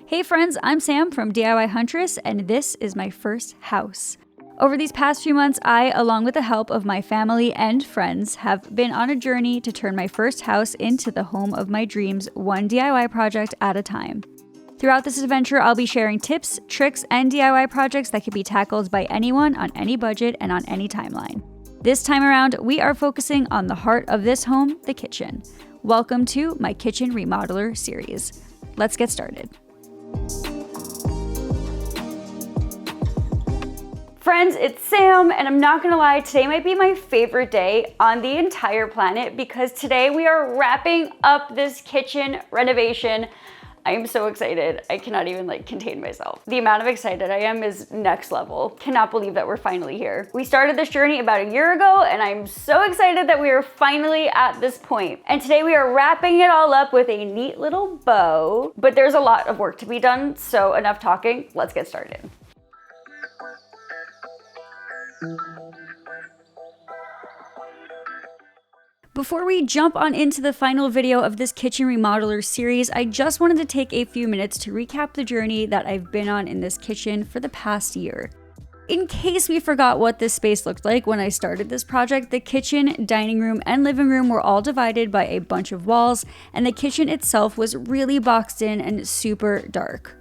Hey friends, I'm Sam from DIY Huntress, and this is my first house. Over these past few months, I, along with the help of my family and friends, have been on a journey to turn my first house into the home of my dreams, one DIY project at a time. Throughout this adventure, I'll be sharing tips, tricks, and DIY projects that can be tackled by anyone on any budget and on any timeline. This time around, we are focusing on the heart of this home, the kitchen. Welcome to my Kitchen Remodeler series. Let's get started. Friends, it's Sam, and I'm not gonna lie, today might be my favorite day on the entire planet because today we are wrapping up this kitchen renovation. I am so excited. I cannot even contain myself. The amount of excited I am is next level. Cannot believe that we're finally here. We started this journey about a year ago, and I'm so excited that we are finally at this point. And today we are wrapping it all up with a neat little bow, but there's a lot of work to be done, so enough talking, let's get started. Before we jump on into the final video of this Kitchen Remodeler series, I just wanted to take a few minutes to recap the journey that I've been on in this kitchen for the past year. In case we forgot what this space looked like when I started this project, the kitchen, dining room, and living room were all divided by a bunch of walls, and the kitchen itself was really boxed in and super dark.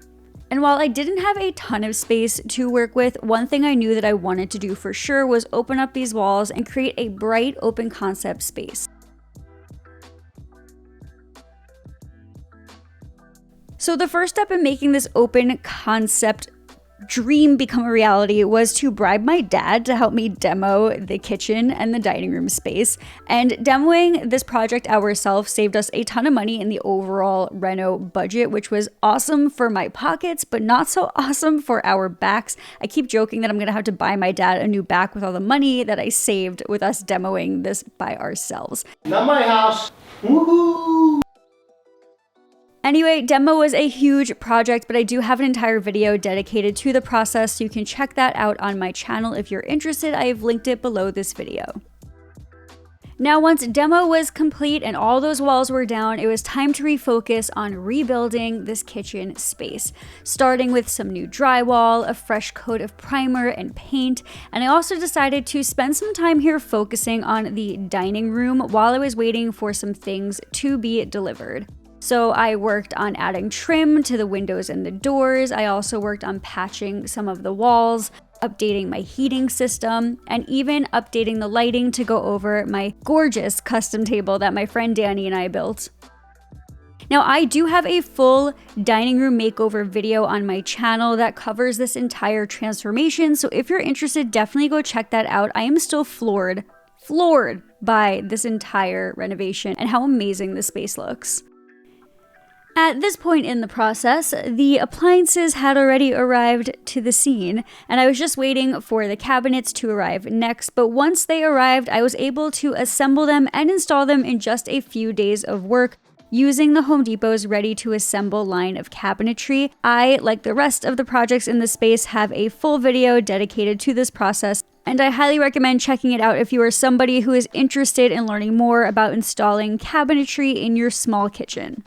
And while I didn't have a ton of space to work with, one thing I knew that I wanted to do for sure was open up these walls and create a bright, open concept space. So the first step in making this open concept dream become a reality was to bribe my dad to help me demo the kitchen and the dining room space. And demoing this project ourselves saved us a ton of money in the overall reno budget, which was awesome for my pockets, but not so awesome for our backs. I keep joking that I'm gonna have to buy my dad a new back with all the money that I saved with us demoing this by ourselves. Not my house. Woohoo! Anyway, demo was a huge project, but I do have an entire video dedicated to the process, so you can check that out on my channel if you're interested. I have linked it below this video. Now, once demo was complete and all those walls were down, it was time to refocus on rebuilding this kitchen space, starting with some new drywall, a fresh coat of primer and paint, and I also decided to spend some time here focusing on the dining room while I was waiting for some things to be delivered. So I worked on adding trim to the windows and the doors. I also worked on patching some of the walls, updating my heating system, and even updating the lighting to go over my gorgeous custom table that my friend Danny and I built. Now, I do have a full dining room makeover video on my channel that covers this entire transformation, so if you're interested, definitely go check that out. I am still floored by this entire renovation and how amazing this space looks. At this point in the process, the appliances had already arrived to the scene, and I was just waiting for the cabinets to arrive next, but once they arrived, I was able to assemble them and install them in just a few days of work using the Home Depot's ready-to-assemble line of cabinetry. I, like the rest of the projects in the space, have a full video dedicated to this process, and I highly recommend checking it out if you are somebody who is interested in learning more about installing cabinetry in your small kitchen.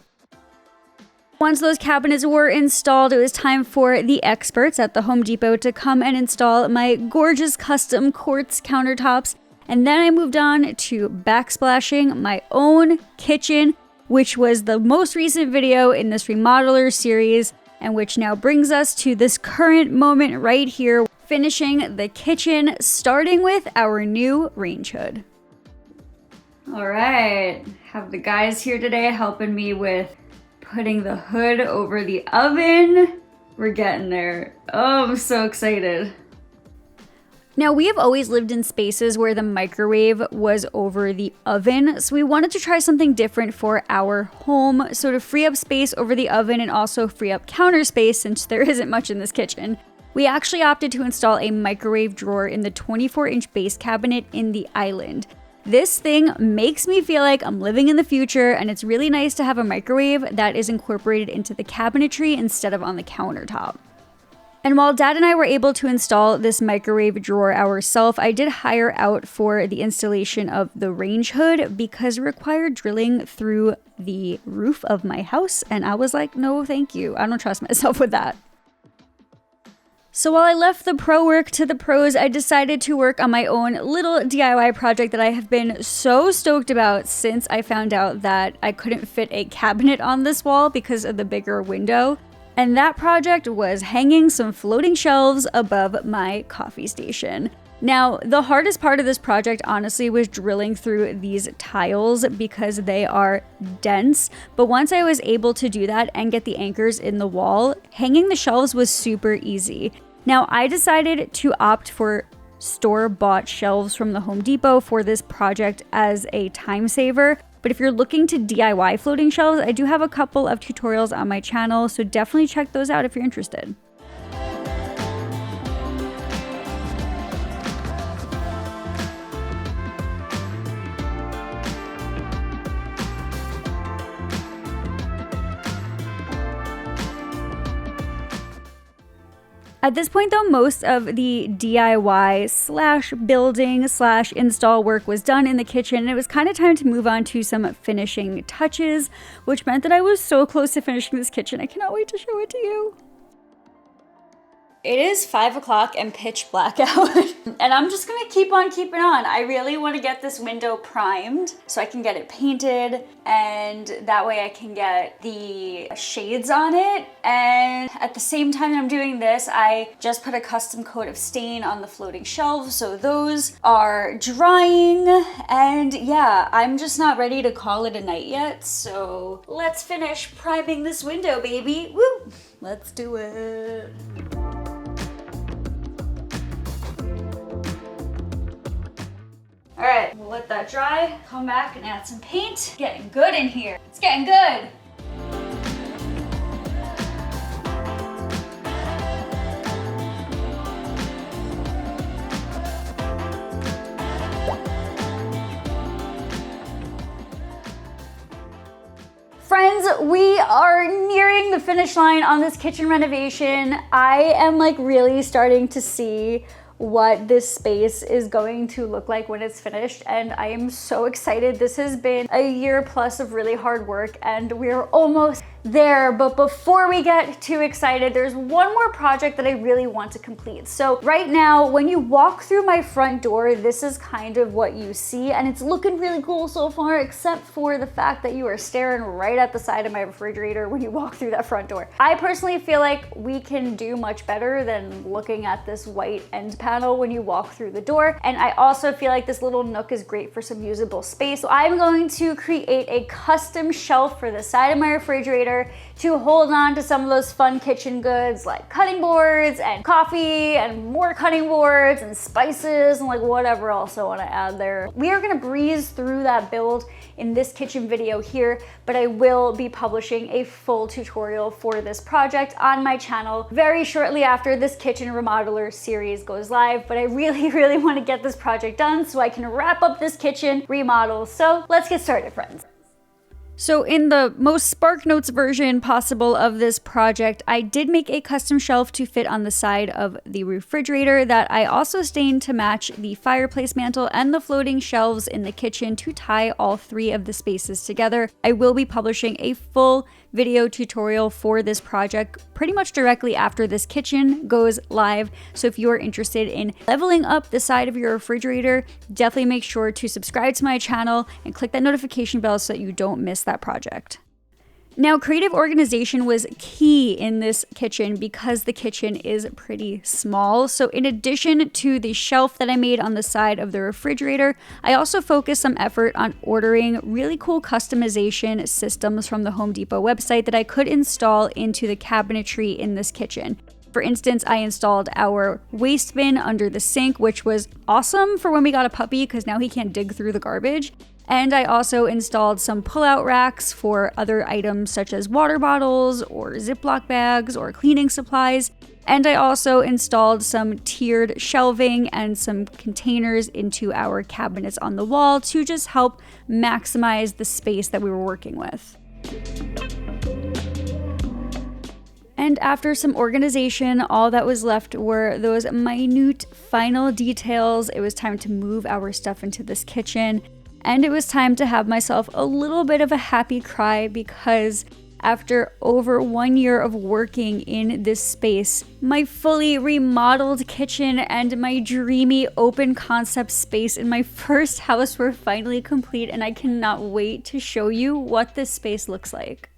Once those cabinets were installed, it was time for the experts at the Home Depot to come and install my gorgeous custom quartz countertops. And then I moved on to backsplashing my own kitchen, which was the most recent video in this remodeler series, and which now brings us to this current moment right here, finishing the kitchen, starting with our new range hood. All right, have the guys here today helping me with putting the hood over the oven. We're getting there. Oh, I'm so excited. Now, we have always lived in spaces where the microwave was over the oven, so we wanted to try something different for our home, so to free up space over the oven and also free up counter space since there isn't much in this kitchen, we actually opted to install a microwave drawer in the 24-inch base cabinet in the island. This thing makes me feel like I'm living in the future, and it's really nice to have a microwave that is incorporated into the cabinetry instead of on the countertop. And while Dad and I were able to install this microwave drawer ourselves, I did hire out for the installation of the range hood because it required drilling through the roof of my house. And I was like, no, thank you. I don't trust myself with that. So while I left the pro work to the pros, I decided to work on my own little DIY project that I have been so stoked about since I found out that I couldn't fit a cabinet on this wall because of the bigger window. And that project was hanging some floating shelves above my coffee station. Now, the hardest part of this project, honestly, was drilling through these tiles because they are dense. But once I was able to do that and get the anchors in the wall, hanging the shelves was super easy. Now, I decided to opt for store-bought shelves from the Home Depot for this project as a time saver. But if you're looking to DIY floating shelves, I do have a couple of tutorials on my channel, so definitely check those out if you're interested. At this point though, most of the DIY slash building slash install work was done in the kitchen, and it was kind of time to move on to some finishing touches, which meant that I was so close to finishing this kitchen. I cannot wait to show it to you. It is 5 o'clock and pitch black out, and I'm just gonna keep on keeping on. I really wanna get this window primed so I can get it painted, and that way I can get the shades on it. And at the same time that I'm doing this, I just put a custom coat of stain on the floating shelves, so those are drying. And yeah, I'm just not ready to call it a night yet, so let's finish priming this window, baby. Woo! Let's do it. All right, we'll let that dry, come back and add some paint. Getting good in here. It's getting good. Friends, we are nearing the finish line on this kitchen renovation. I am like really starting to see what this space is going to look like when it's finished, and I am so excited. This has been a year plus of really hard work and we're almost there. But before we get too excited, there's one more project that I really want to complete. So right now, when you walk through my front door, this is kind of what you see, and it's looking really cool so far, except for the fact that you are staring right at the side of my refrigerator when you walk through that front door. I personally feel like we can do much better than looking at this white end panel when you walk through the door. And I also feel like this little nook is great for some usable space. So I'm going to create a custom shelf for the side of my refrigerator to hold on to some of those fun kitchen goods like cutting boards and coffee and more cutting boards and spices and like whatever else I want to add there. We are going to breeze through that build in this kitchen video here, but I will be publishing a full tutorial for this project on my channel very shortly after this kitchen remodeler series goes live. But I really want to get this project done so I can wrap up this kitchen remodel. So let's get started, friends. So in the most Spark Notes version possible of this project, I did make a custom shelf to fit on the side of the refrigerator that I also stained to match the fireplace mantle and the floating shelves in the kitchen to tie all three of the spaces together. I will be publishing a full video tutorial for this project pretty much directly after this kitchen goes live. So if you're interested in leveling up the side of your refrigerator, definitely make sure to subscribe to my channel and click that notification bell so that you don't miss that project. Now, creative organization was key in this kitchen because the kitchen is pretty small. So in addition to the shelf that I made on the side of the refrigerator, I also focused some effort on ordering really cool customization systems from the Home Depot website that I could install into the cabinetry in this kitchen. For instance, I installed our waste bin under the sink, which was awesome for when we got a puppy because now he can't dig through the garbage. And I also installed some pull-out racks for other items such as water bottles or Ziploc bags or cleaning supplies. And I also installed some tiered shelving and some containers into our cabinets on the wall to just help maximize the space that we were working with. And after some organization, all that was left were those minute final details. It was time to move our stuff into this kitchen, and it was time to have myself a little bit of a happy cry because after over 1 year of working in this space, my fully remodeled kitchen and my dreamy open concept space in my first house were finally complete, and I cannot wait to show you what this space looks like.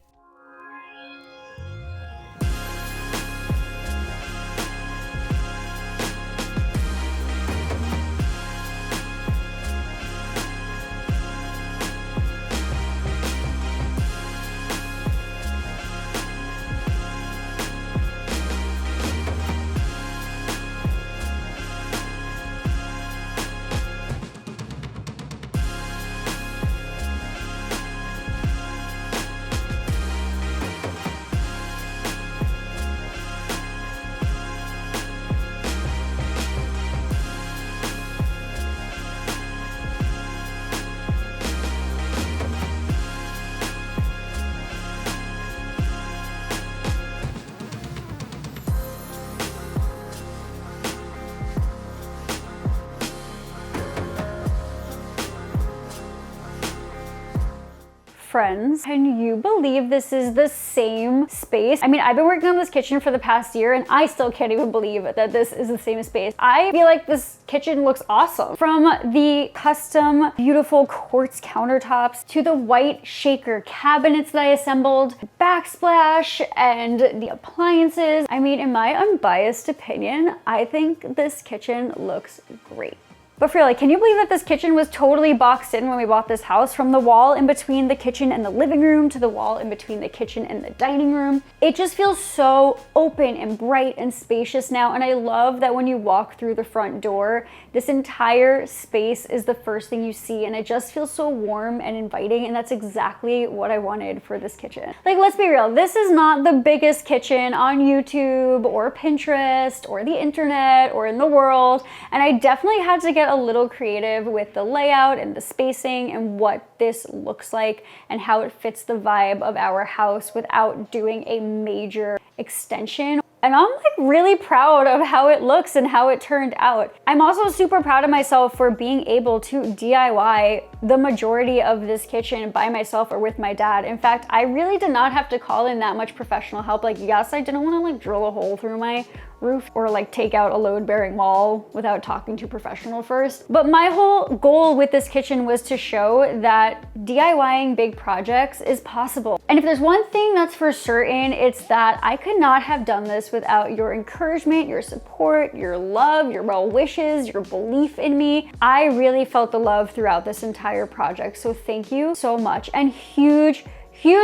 Friends, can you believe this is the same space? I mean, I've been working on this kitchen for the past year and I still can't even believe that this is the same space. I feel like this kitchen looks awesome. From the custom, beautiful quartz countertops to the white shaker cabinets that I assembled, Backsplash, and the appliances. I mean, in my unbiased opinion, I think this kitchen looks great. But for real, like, can you believe that this kitchen was totally boxed in when we bought this house? From the wall in between the kitchen and the living room to the wall in between the kitchen and the dining room. It just feels so open and bright and spacious now. And I love that when you walk through the front door, this entire space is the first thing you see. And it just feels so warm and inviting. And that's exactly what I wanted for this kitchen. Like, let's be real, this is not the biggest kitchen on YouTube or Pinterest or the internet or in the world. And I definitely had to get a little creative with the layout and the spacing and what this looks like and how it fits the vibe of our house without doing a major extension. And I'm like really proud of how it looks and how it turned out. I'm also super proud of myself for being able to DIY the majority of this kitchen by myself or with my dad. In fact, I really did not have to call in that much professional help. Like, yes, I didn't want to like drill a hole through my roof or like take out a load-bearing wall without talking to a professional first. But my whole goal with this kitchen was to show that DIYing big projects is possible. And if there's one thing that's for certain, it's that I could not have done this without your encouragement, your support, your love, your well wishes, your belief in me. I really felt the love throughout this entire project. So thank you so much. And huge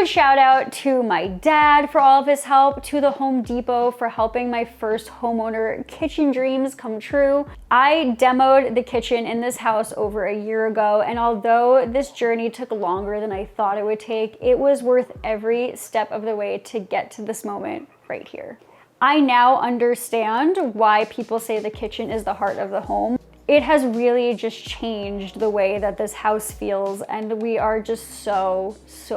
shout out to my dad for all of his help, to the Home Depot for helping my first homeowner kitchen dreams come true. I demoed the kitchen in this house over a year ago, and although this journey took longer than I thought it would take, it was worth every step of the way to get to this moment right here. I now understand why people say the kitchen is the heart of the home. It has really just changed the way that this house feels, and we are just so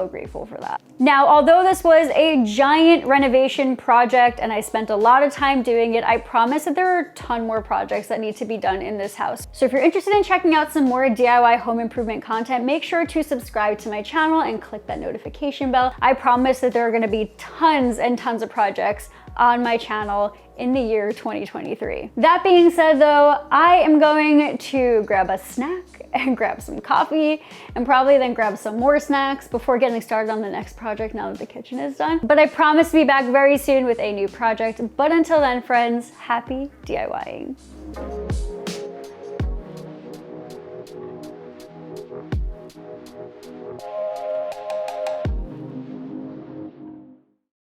grateful for that. Now, although this was a giant renovation project and I spent a lot of time doing it, I promise that there are a ton more projects that need to be done in this house. So if you're interested in checking out some more DIY home improvement content, make sure to subscribe to my channel and click that notification bell. I promise that there are gonna be tons and tons of projects on my channel in the year 2023. That being said though, I am going to grab a snack and grab some coffee and probably then grab some more snacks before getting started on the next project now that the kitchen is done. But I promise to be back very soon with a new project. But until then, friends, happy DIYing.